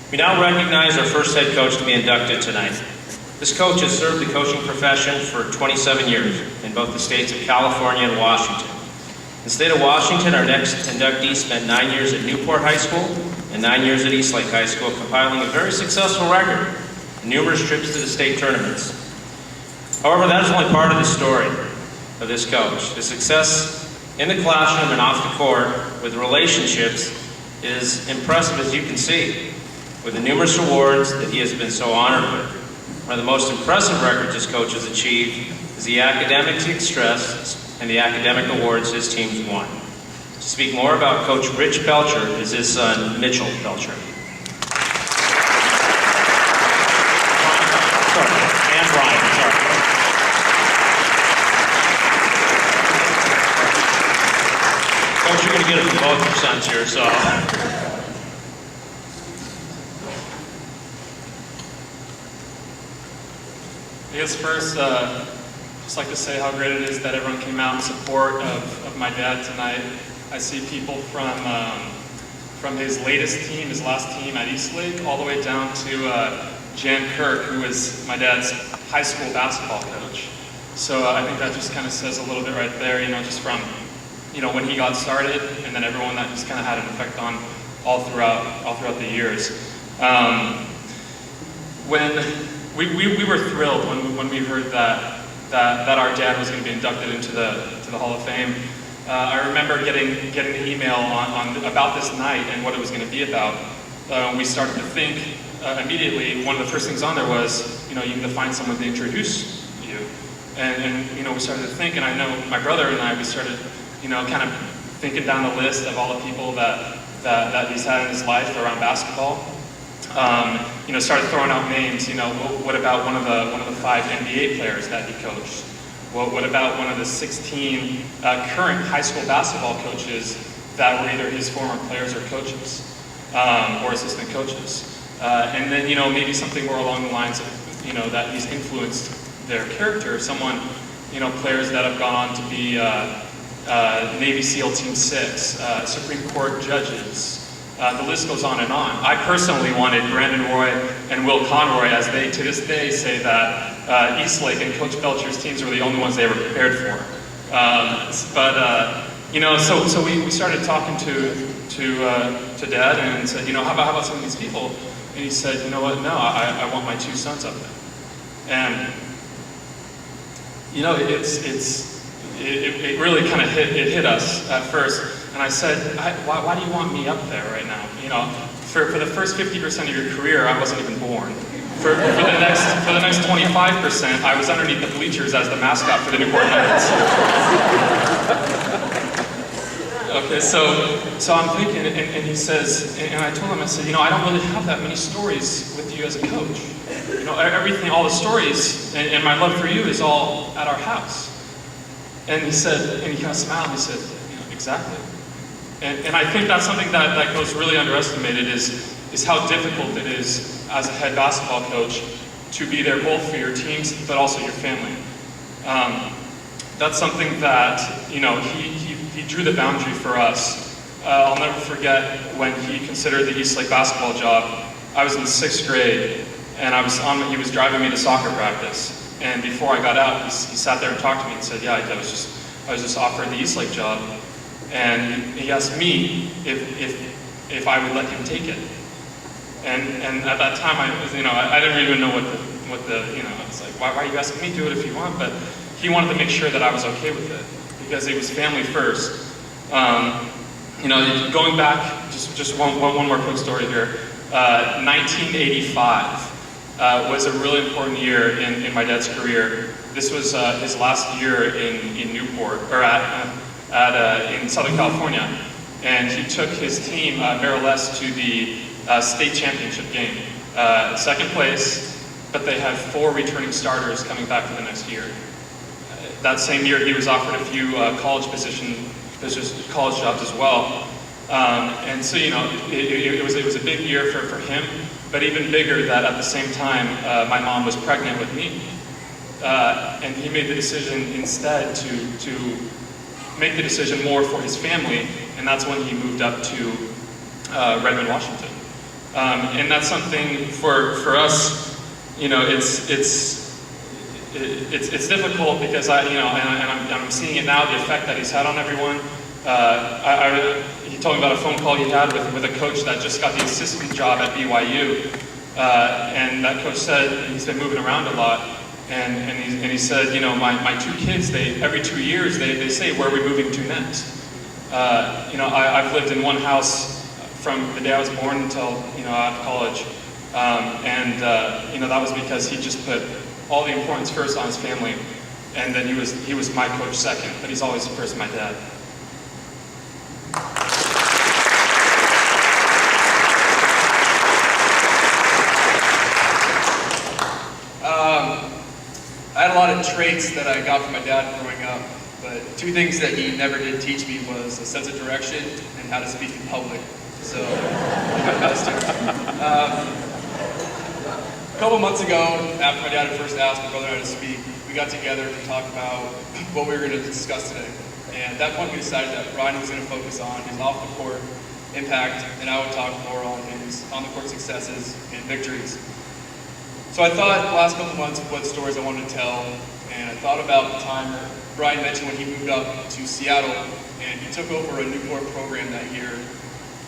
We now recognize our first head coach to be inducted tonight. This coach has served the coaching profession for 27 years in both the states of California and Washington. In the state of Washington, our next inductee spent 9 years at Newport High School and 9 years at Eastlake High School, compiling a very successful record and numerous trips to the state tournaments. However, that is only part of the story of this coach. The success in the classroom and off the court with relationships is impressive, as you can see, with the numerous awards that he has been so honored with. One of the most impressive records this coach has achieved is the academic success and the academic awards his teams won. To speak more about Coach Rich Belcher is his son, Mitchell Belcher. And Brian, sorry. Coach, you're going to get it from both your sons here, so. I guess first, just like to say how great it is that everyone came out in support of my dad tonight. I see people from his latest team, his last team at Eastlake, all the way down to Jan Kirk, who was my dad's high school basketball coach. So I think that just kind of says a little bit right there, just from, when he got started, and then everyone that just kind of had an effect on all throughout the years. When we were thrilled when we heard that our dad was going to be inducted into the Hall of Fame. I remember getting an email on about this night and what it was going to be about. We started to think immediately. One of the first things on there was, you need to find someone to introduce you, and we started to think. And I know my brother and I, we started, kind of thinking down the list of all the people that he's had in his life around basketball. Started throwing out names. What about one of the 5 NBA players that he coached? What about one of the 16 current high school basketball coaches that were either his former players or coaches, or assistant coaches? And then, maybe something more along the lines of, that he's influenced their character. Someone, players that have gone on to be Navy SEAL Team 6, Supreme Court judges. The list goes on and on. I personally wanted Brandon Roy and Will Conroy, as they to this day say that Eastlake and Coach Belcher's teams were the only ones they ever prepared for. So we started talking to Dad and said, how about some of these people? And he said, you know what? No, I want my 2 sons up there. And it really kind of hit us at first. And I said, why do you want me up there right now? For the first 50% of your career, I wasn't even born. For the next 25%, I was underneath the bleachers as the mascot for the Newport Knights. Okay, so I'm thinking, and he says, and I told him, I said, I don't really have that many stories with you as a coach. Everything, all the stories, and my love for you is all at our house. And he said, and he kind of smiled, and he said, exactly. And I think that's something that goes really underestimated is how difficult it is as a head basketball coach to be there both for your teams but also your family. That's something that he drew the boundary for us. I'll never forget when he considered the Eastlake basketball job. I was in 6th grade and he was driving me to soccer practice. And before I got out, he sat there and talked to me and said, "Yeah, I was just offered the Eastlake job." And he asked me if I would let him take it. And at that time, I didn't even know what the I was like, why are you asking me to do it if you want? But he wanted to make sure that I was okay with it because it was family first. Going back, just one more quick story here. 1985 was a really important year in my dad's career. This was his last year in Newport, or in Southern California, and he took his team, Maryles, to the state championship game. 2nd place, but they had 4 returning starters coming back for the next year. That same year, he was offered a few college jobs as well. And so, it was a big year for him, but even bigger that at the same time, my mom was pregnant with me. And he made the decision instead to make the decision more for his family, and that's when he moved up to Redmond, Washington. And that's something for us, you know, it's difficult because I'm seeing it now, the effect that he's had on everyone. He told me about a phone call he had with a coach that just got the assistant job at BYU. And that coach said he's been moving around a lot. And he said, you know, my two kids, every 2 years, they say, where are we moving to next? You know, I've lived in one house from the day I was born until, you know, out of college. You know, that was because he just put all the importance first on his family. And then he was my coach second, but he's always first my dad. I had a lot of traits that I got from my dad growing up, but two things that he never did teach me was a sense of direction and how to speak in public. So, my best here. A couple months ago, after my dad had first asked my brother how to speak, we got together to talk about what we were going to discuss today. And at that point, we decided that Brian was going to focus on his off-the-court impact, and I would talk more on his on-the-court successes and victories. So I thought the last couple months of what stories I wanted to tell, and I thought about the time that Brian mentioned when he moved up to Seattle, and he took over a Newport program that year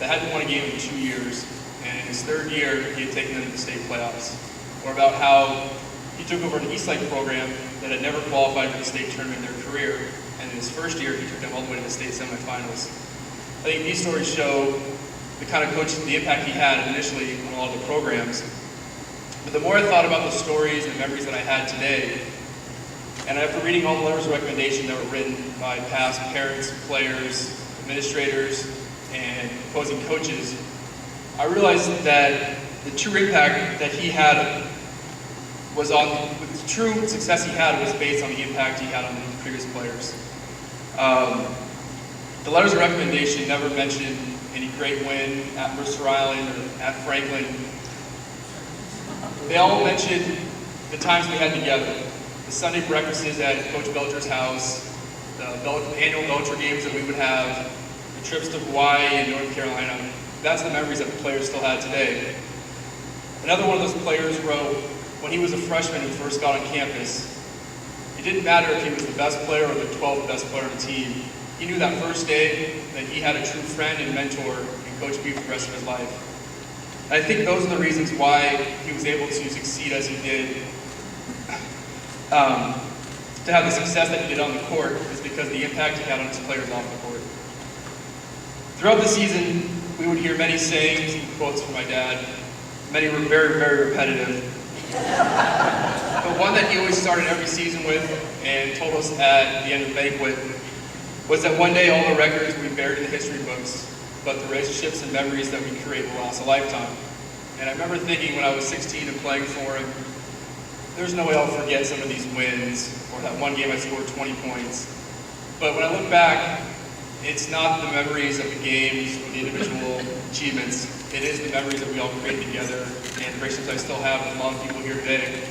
that hadn't won a game in 2 years, and in his third year, he had taken them to the state playoffs. Or about how he took over an Eastside program that had never qualified for the state tournament in their career, and in his first year, he took them all the way to the state semifinals. I think these stories show the kind of coach, the impact he had initially on all the programs. But the more I thought about the stories and memories that I had today, and after reading all the letters of recommendation that were written by past parents, players, administrators, and opposing coaches, I realized that the true impact that he had was on, the true success he had was based on the impact he had on the previous players. The letters of recommendation never mentioned any great win at Mercer Island or at Franklin. They all mentioned the times we had together. The Sunday breakfasts at Coach Belcher's house, the annual Belcher games that we would have, the trips to Hawaii and North Carolina. That's the memories that the players still had today. Another one of those players wrote, when he was a freshman and first got on campus, it didn't matter if he was the best player or the 12th best player on the team. He knew that first day that he had a true friend and mentor in Coach B for the rest of his life. And I think those are the reasons why he was able to succeed as he did, to have the success that he did on the court, is because of the impact he had on his players off the court. Throughout the season, we would hear many sayings and quotes from my dad. Many were very, very repetitive. But one that he always started every season with and told us at the end of the banquet was that one day all the records will be buried in the history books, but the relationships and memories that we create will last a lifetime. And I remember thinking when I was 16 and playing for him, there's no way I'll forget some of these wins, or that one game I scored 20 points. But when I look back, it's not the memories of the games or the individual achievements. It is the memories that we all create together, and the relationships I still have with a lot of people here today.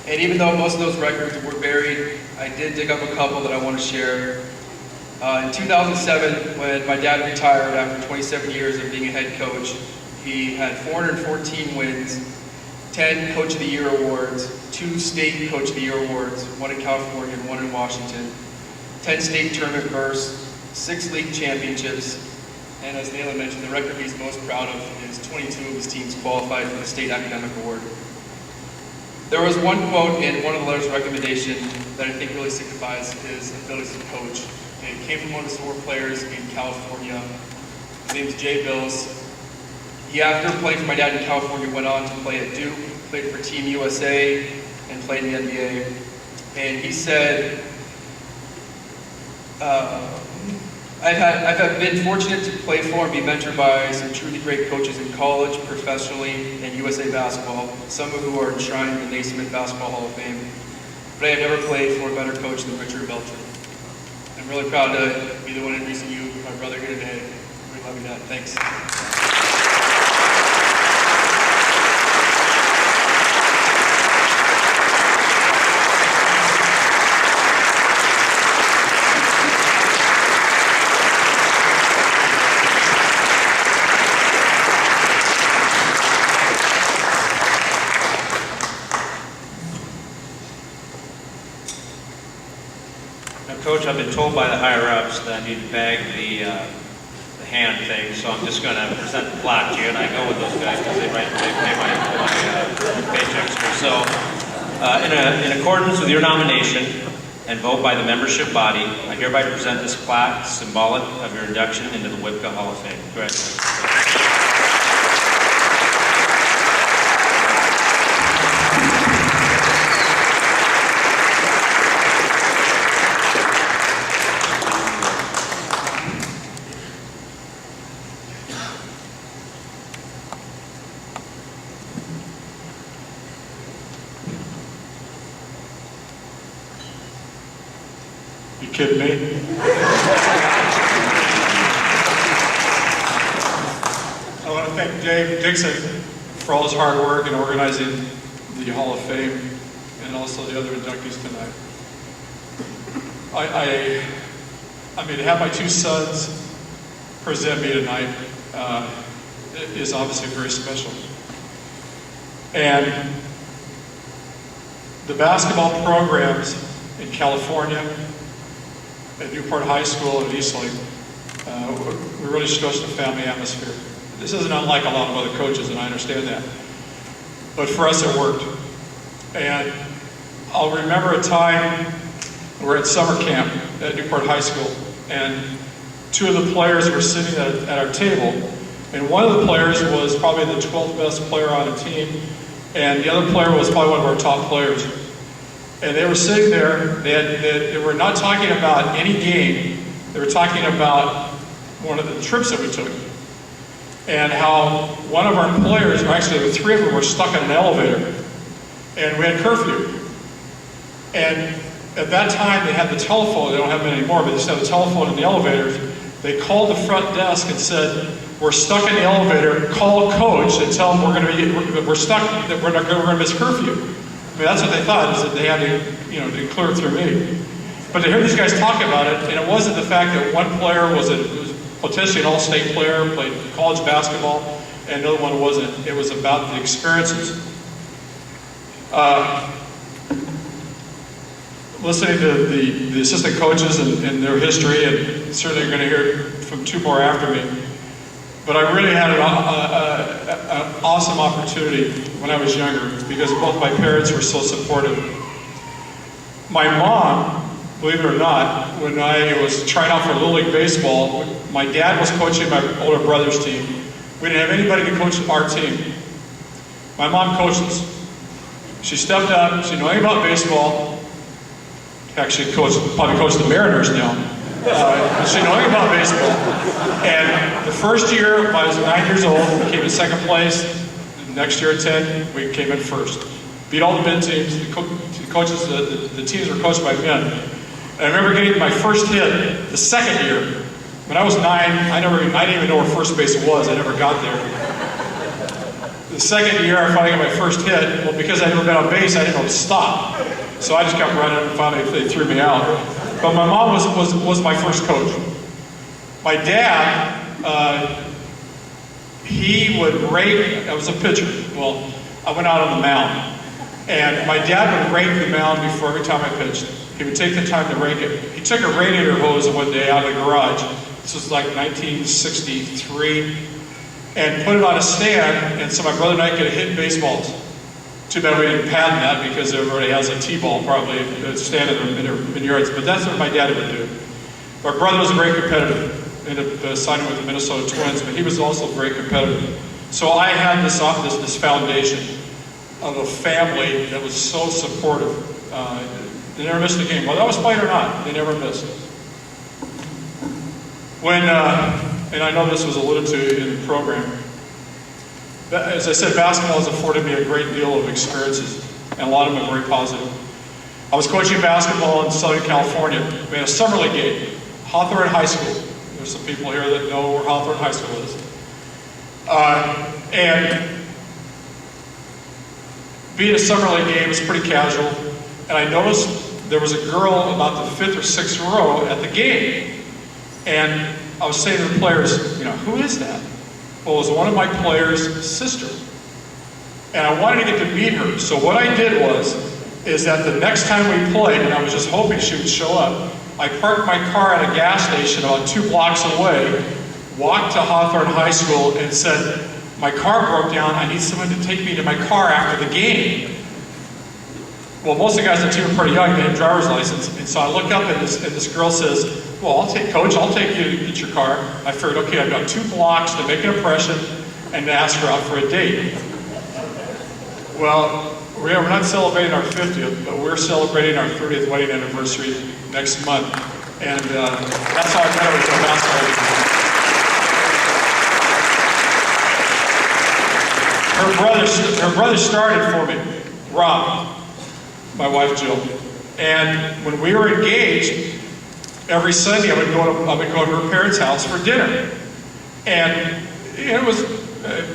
And even though most of those records were buried, I did dig up a couple that I want to share. In 2007, when my dad retired after 27 years of being a head coach, he had 414 wins, 10 Coach of the Year awards, 2 State Coach of the Year awards, 1 in California and 1 in Washington, 10 state tournament bursts, 6 league championships, and as Nayla mentioned, the record he's most proud of is 22 of his teams qualified for the state academic award. There was one quote in one of the letters of recommendation that I think really signifies his ability to coach. And it came from one of the star players in California. His name is Jay Bills. He, after playing for my dad in California, went on to play at Duke, played for Team USA, and played in the NBA. And he said, I've been fortunate to play for and be mentored by some truly great coaches in college, professionally, and USA basketball, some of who are enshrined in the Naismith Basketball Hall of Fame. But I have never played for a better coach than Richard Belcher. I'm really proud to be the one introducing you, my brother here today. We love you, Dad. Thanks. been told by the higher-ups that you'd bag the hand thing, so I'm just going to present the plaque to you, and I go with those guys because they pay my paychecks. So, in accordance with your nomination and vote by the membership body, I hereby present this plaque, symbolic of your induction into the WIPCA Hall of Fame. Congratulations. You kidding me? I want to thank Dave Dixon for all his hard work in organizing the Hall of Fame and also the other inductees tonight. I mean, to have my two sons present me tonight is obviously very special. And the basketball programs in California, at Newport High School and Eastlake, we really stressed the family atmosphere. This isn't unlike a lot of other coaches, and I understand that. But for us, it worked. And I'll remember a time we're at summer camp at Newport High School, and two of the players were sitting at our table, and one of the players was probably the 12th best player on the team, and the other player was probably one of our top players. And they were sitting there, they were not talking about any game, they were talking about one of the trips that we took. And how one of our players, or actually the three of them, were stuck in an elevator. And we had curfew. And at that time they had the telephone, they don't have it anymore, but they just had the telephone in the elevators. They called the front desk and said, "We're stuck in the elevator, call coach and tell them we're stuck, that we're going to miss curfew." I mean, that's what they thought, is that they had to clear through me. But to hear these guys talk about it, and it wasn't the fact that one player was potentially an all-state player, played college basketball, and the other one wasn't. It was about the experiences. Listening to the assistant coaches and their history, and certainly you're going to hear from two more after me. But I really had an awesome opportunity when I was younger because both my parents were so supportive. My mom, believe it or not, when I was trying out for Little League Baseball, my dad was coaching my older brother's team. We didn't have anybody to coach our team. My mom coached us. She stepped up, she knew anything about baseball. Actually, probably coached the Mariners now. She knew anything about baseball. And the first year, when I was 9 years old, we came in second place. The next year at 10, we came in first. Beat all the men teams. The teams were coached by men. And I remember getting my first hit the second year. When I was 9, I didn't even know where first base was. I never got there. The second year, I finally got my first hit. Well, because I'd never been on base, I didn't know to stop. So I just kept running, and finally they threw me out. But my mom was my first coach. My dad, he would rake. I was a pitcher. Well, I went out on the mound, and my dad would rake the mound before every time I pitched. He would take the time to rake it. He took a radiator hose one day out of the garage. This was like 1963, and put it on a stand, and so my brother and I could hit baseballs. Too bad we didn't patent that because everybody has a T-ball probably standing in yards, but that's what my dad would do. My brother was very competitive, ended up signing with the Minnesota Twins, but he was also very competitive. So I had this foundation of a family that was so supportive. They never missed a game. Whether I was playing or not, they never missed. When, and I know this was alluded to in the program, as I said, basketball has afforded me a great deal of experiences, and a lot of them are very positive. I was coaching basketball in Southern California. We had a summer league game, Hawthorne High School. There's some people here that know where Hawthorne High School is. And being a summer league game was pretty casual, and I noticed there was a girl about the 5th or 6th row at the game. And I was saying to the players, who is that? Well, it was one of my players' sister. And I wanted to get to meet her. So what I did is that the next time we played, and I was just hoping she would show up, I parked my car at a gas station about 2 blocks away, walked to Hawthorne High School and said, my car broke down, I need someone to take me to my car after the game. Well, most of the guys on the team are pretty young, they have a driver's license. And so I look up and this girl says, well, Coach, I'll take you to get your car. I figured, okay, I've got 2 blocks to make an impression and to ask her out for a date. Well, we're not celebrating our 50th, but we're celebrating our 30th wedding anniversary next month. And that's how I met her with our basketball. Her brother started for me, Rob, my wife Jill. And when we were engaged, every Sunday I would go to her parents' house for dinner. And it was,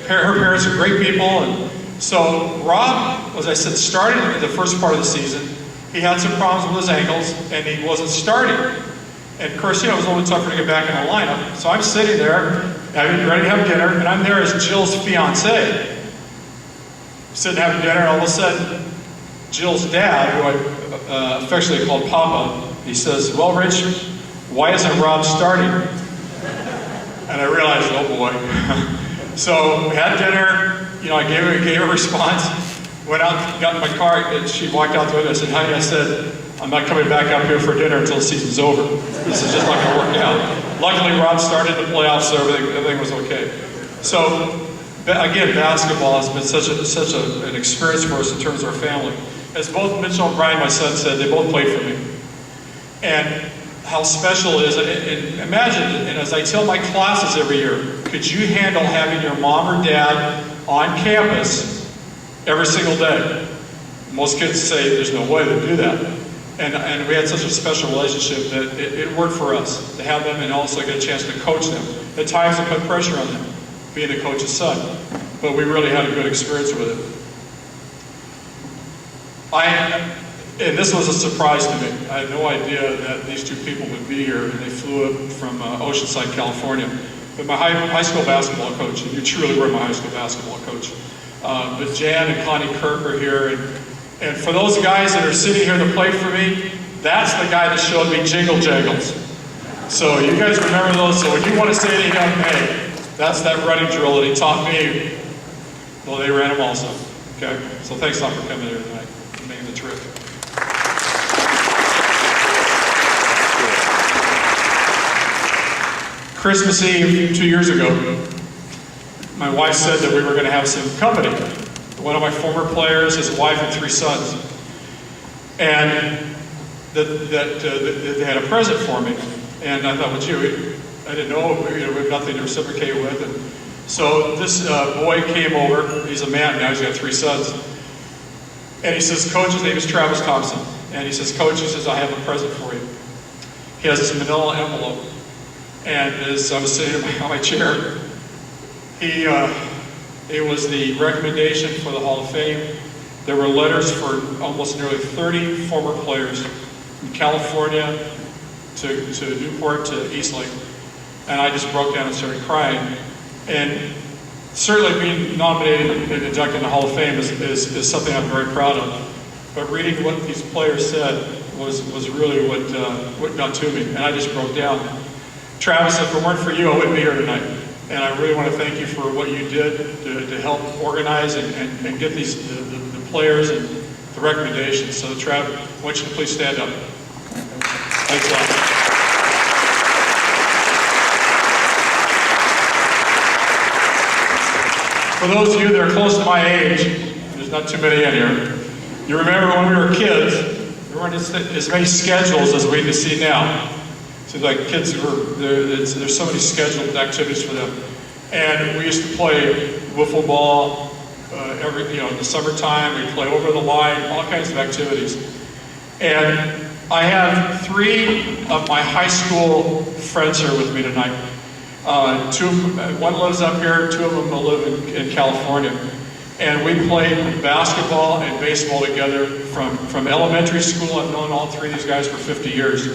her parents are great people. And so Rob, as I said, started in the first part of the season. He had some problems with his ankles, and he wasn't starting. And of course, it was a little tougher to get back in the lineup. So I'm sitting there, having ready to have dinner, and I'm there as Jill's fiance. Sitting having dinner, and all of a sudden, Jill's dad, who I affectionately called Papa, he says, well, Rich, why isn't Rob starting? And I realized, oh boy. So we had dinner, I gave her a response, went out, got in my car, and she walked out the window. I said, honey, I said, I'm not coming back up here for dinner until the season's over. This is just not going to work out. Luckily, Rob started the playoffs, so everything was okay. So, again, basketball has been such an experience for us in terms of our family. As both Mitchell and Brian, my son, said, they both played for me. And how special it is. And imagine, and as I tell my classes every year, could you handle having your mom or dad on campus every single day? Most kids say there's no way to do that. And we had such a special relationship that it worked for us to have them and also get a chance to coach them. At times it put pressure on them, being a coach's son. But we really had a good experience with it. And this was a surprise to me. I had no idea that these two people would be here, and they flew up from Oceanside, California. But my high school basketball coach, and you truly were my high school basketball coach. But Jan and Connie Kirk are here, and for those guys that are sitting here to play for me, that's the guy that showed me Jingle Jangles. So you guys remember those, so when you want to say to him, hey, that's that running drill that he taught me, well, they ran them also. Okay? So thanks a lot for coming here tonight and making the trip. Christmas Eve 2 years ago, my wife said that we were going to have some company. One of my former players, his wife, and 3 sons. And that they had a present for me. And I thought, well, gee, I didn't know, we have nothing to reciprocate with. And so this boy came over. He's a man now, he's got 3 sons. And he says, Coach, his name is Travis Thompson. And he says, Coach, he says, I have a present for you. He has this manila envelope. And as I was sitting on my chair, it was the recommendation for the Hall of Fame. There were letters for almost nearly 30 former players from California to Newport to Eastlake. And I just broke down and started crying. And certainly being nominated and inducted in the Hall of Fame is something I'm very proud of. But reading what these players said was really what got to me. And I just broke down. Travis, if it weren't for you, I wouldn't be here tonight. And I really want to thank you for what you did to help organize and get the players and the recommendations. So Travis, I want you to please stand up. Thanks a lot. For those of you that are close to my age, there's not too many in here, you remember when we were kids, there weren't as many schedules as we see now. Seems like kids there's so many scheduled activities for them. And we used to play wiffle ball in the summertime. We'd play over the line, all kinds of activities. And I have 3 of my high school friends here with me tonight. One lives up here, 2 of them live in California. And we played basketball and baseball together from elementary school. I've known all 3 of these guys for 50 years.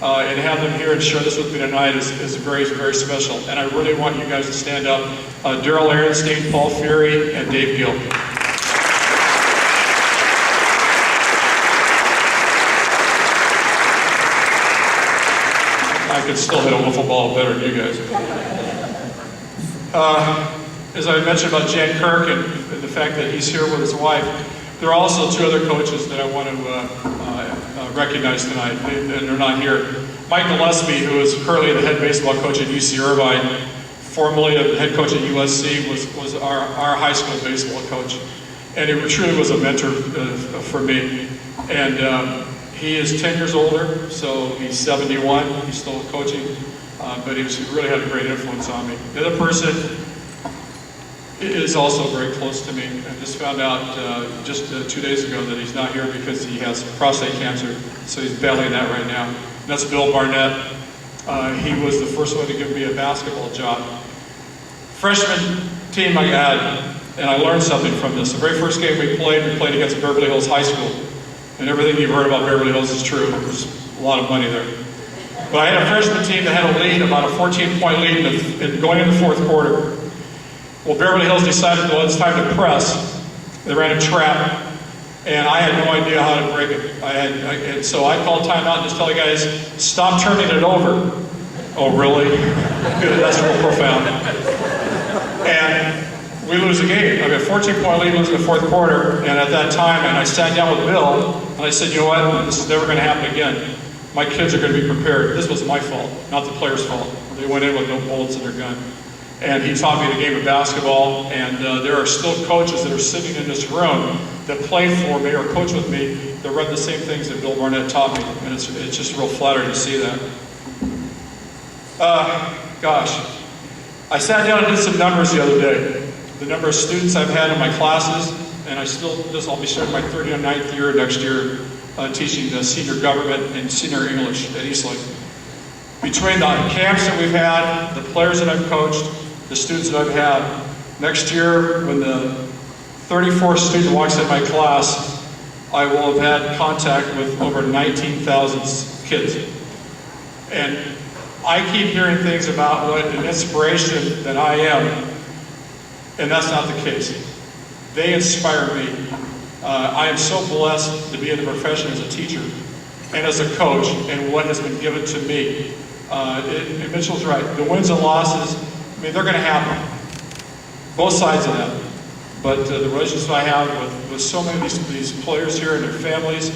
And have them here and share this with me tonight is very, very special. And I really want you guys to stand up. Daryl Aaronstein, Paul Fury, and Dave Gill. could still hit a wiffle ball better than you guys. As I mentioned about Jan Kirk and the fact that he's here with his wife, there are also two other coaches that I want to recognize tonight, and they're not here. Mike Gillespie, who is currently the head baseball coach at UC Irvine, formerly the head coach at USC, was our high school baseball coach. And he truly was a mentor for me. And he is 10 years older, so he's 71. He's still coaching, but he really had a great influence on me. The other person is also very close to me. I just found out just 2 days ago that he's not here because he has prostate cancer, so he's battling that right now. And that's Bill Barnett. He was the first one to give me a basketball job. Freshman team I had, and I learned something from this. The very first game we played against Beverly Hills High School. And everything you've heard about Beverly Hills is true. There's a lot of money there. But I had a freshman team that had a lead, about a 14-point lead going into the fourth quarter. Well, Beverly Hills decided, well, it's time to press. They ran a trap, and I had no idea how to break it. And so I called timeout and just tell the guys, stop turning it over. Oh, really? Good, that's real profound. And we lose the game. I mean, a 14-point lead, losing the fourth quarter, and at that time, and I sat down with Bill, and I said, you know what, this is never going to happen again. My kids are going to be prepared. This was my fault, not the players' fault. They went in with no bullets in their gun. And he taught me the game of basketball, and there are still coaches that are sitting in this room that play for me or coach with me that run the same things that Bill Barnett taught me, and it's just real flattering to see that. Gosh, I sat down and did some numbers the other day. The number of students I've had in my classes, and I'll be starting my 39th year next year teaching the senior government and senior English at Eastlake. Between the camps that we've had, the players that I've coached, the students that I've had, next year when the 34th student walks in my class, I will have had contact with over 19,000 kids. And I keep hearing things about what an inspiration that I am, and that's not the case. They inspire me. I am so blessed to be in the profession as a teacher and as a coach and what has been given to me. And Mitchell's right. The wins and losses, I mean, they're going to happen. Both sides of that. But the relationships I have with so many of these players here and their families,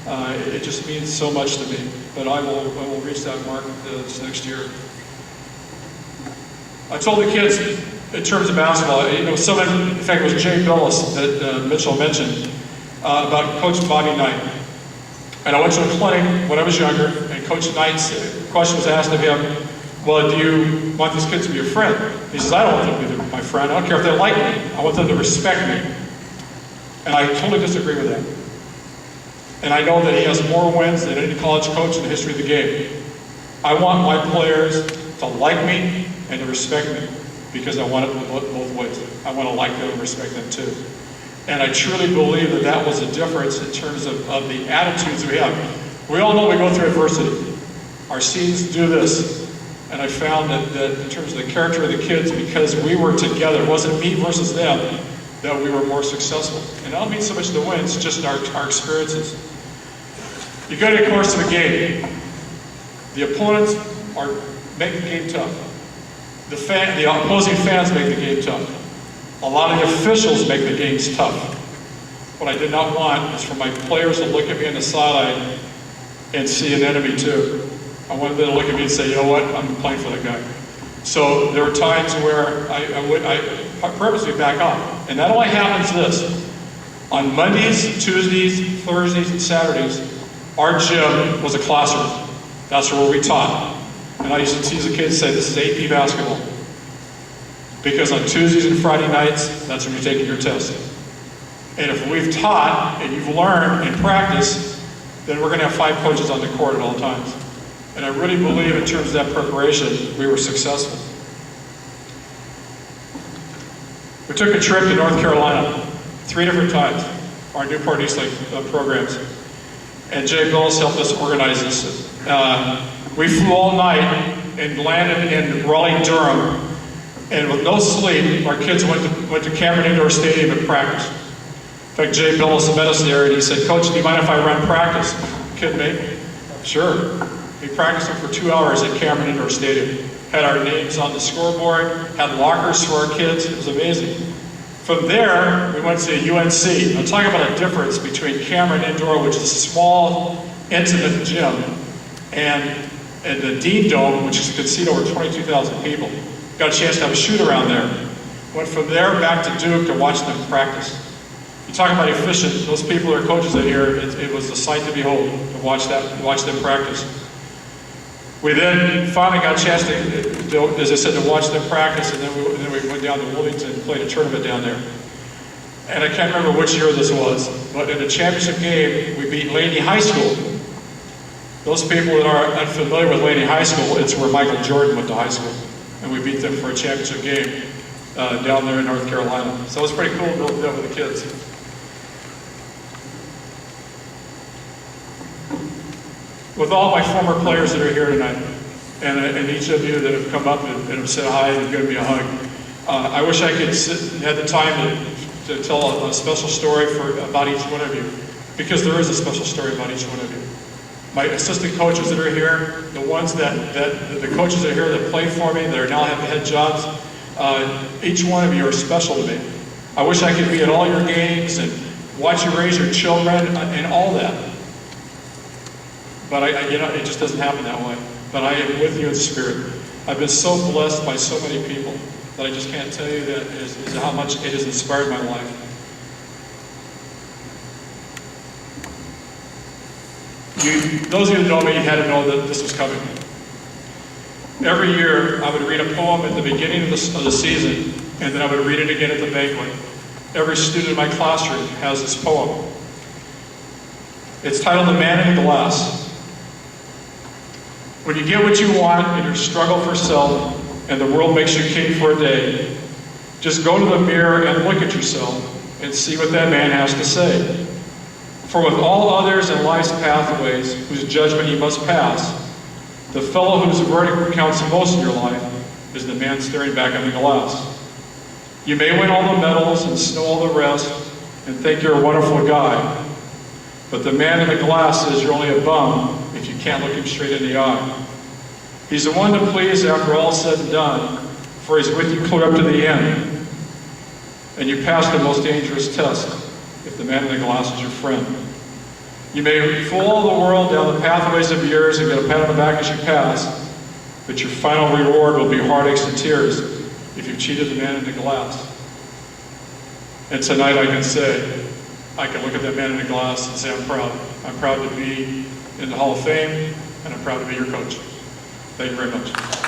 it just means so much to me. But I will reach that mark this next year. I told the kids, in terms of basketball, in fact, it was Jay Billis that Mitchell mentioned about Coach Bobby Knight. And I went to a clinic when I was younger, and Coach Knight's question was asked of him, well, do you want these kids to be your friend? He says, I don't want them to be my friend. I don't care if they like me. I want them to respect me. And I totally disagree with that. And I know that he has more wins than any college coach in the history of the game. I want my players to like me and to respect me, because I want it both ways. I want to like them and respect them too. And I truly believe that that was a difference in terms of the attitudes we have. We all know we go through adversity. Our seniors do this. And I found that in terms of the character of the kids, because we were together, it wasn't me versus them, that we were more successful. And I don't mean so much the wins, just our experiences. You go to the course of a game. The opponents make the game tough. The opposing fans make the game tough. A lot of the officials make the games tough. What I did not want is for my players to look at me on the sideline and see an enemy too. I wanted them to look at me and say, you know what, I'm playing for that guy. So there were times where I purposely back off. And that only happens this. On Mondays, Tuesdays, Thursdays, and Saturdays, our gym was a classroom. That's where we taught. And I used to tease the kids and say, this is AP basketball. Because on Tuesdays and Friday nights, that's when you're taking your test. And if we've taught and you've learned and practiced, then we're going to have 5 coaches on the court at all times. And I really believe in terms of that preparation, we were successful. We took a trip to North Carolina 3 different times, our Newport Eastlake programs. And Jay Billis helped us organize this. We flew all night and landed in Raleigh-Durham. And with no sleep, our kids went to Cameron Indoor Stadium and practiced. In fact, Jay Billis met us there and he said, Coach, do you mind if I run practice? Kid me? Sure. We practiced them for 2 hours at Cameron Indoor Stadium. Had our names on the scoreboard, had lockers for our kids. It was amazing. From there, we went to UNC. I'm talking about a difference between Cameron Indoor, which is a small, intimate gym, and the Dean Dome, which could seat over 22,000 people. Got a chance to have a shoot around there. Went from there back to Duke to watch them practice. You talk about efficient, those people are coaches in here, it was a sight to behold to watch them practice. We then finally got a chance to, as I said, to watch them practice, and then we went down to Wilmington and played a tournament down there. And I can't remember which year this was, but in a championship game, we beat Laney High School. Those people that are unfamiliar with Laney High School, it's where Michael Jordan went to high school. And we beat them for a championship game down there in North Carolina. So it was pretty cool to go there with the kids. With all my former players that are here tonight, and each of you that have come up and have said hi and given me a hug, I wish I could had the time to tell a special story about each one of you, because there is a special story about each one of you. My assistant coaches that are here, the ones the coaches that are here that play for me, that are now have head jobs, each one of you are special to me. I wish I could be at all your games and watch you raise your children and all that. But it just doesn't happen that way. But I am with you in spirit. I've been so blessed by so many people that I just can't tell you that is how much it has inspired my life. Those of you that know me had to know that this was coming. Every year, I would read a poem at the beginning of the season, and then I would read it again at the banquet. Every student in my classroom has this poem. It's titled "The Man in the Glass." When you get what you want in your struggle for self, and the world makes you king for a day, just go to the mirror and look at yourself and see what that man has to say. For with all others in life's pathways, whose judgment you must pass, the fellow whose verdict counts most in your life is the man staring back in the glass. You may win all the medals and snow all the rest and think you're a wonderful guy, but the man in the glass says you're only a bum if you can't look him straight in the eye. He's the one to please after all's said and done, for he's with you clear up to the end. And you pass the most dangerous test if the man in the glass is your friend. You may fool all the world down the pathways of years and get a pat on the back as you pass, but your final reward will be heartaches and tears if you've cheated the man in the glass. And tonight I can say, I can look at that man in the glass and say I'm proud. I'm proud to be in the Hall of Fame, and I'm proud to be your coach. Thank you very much.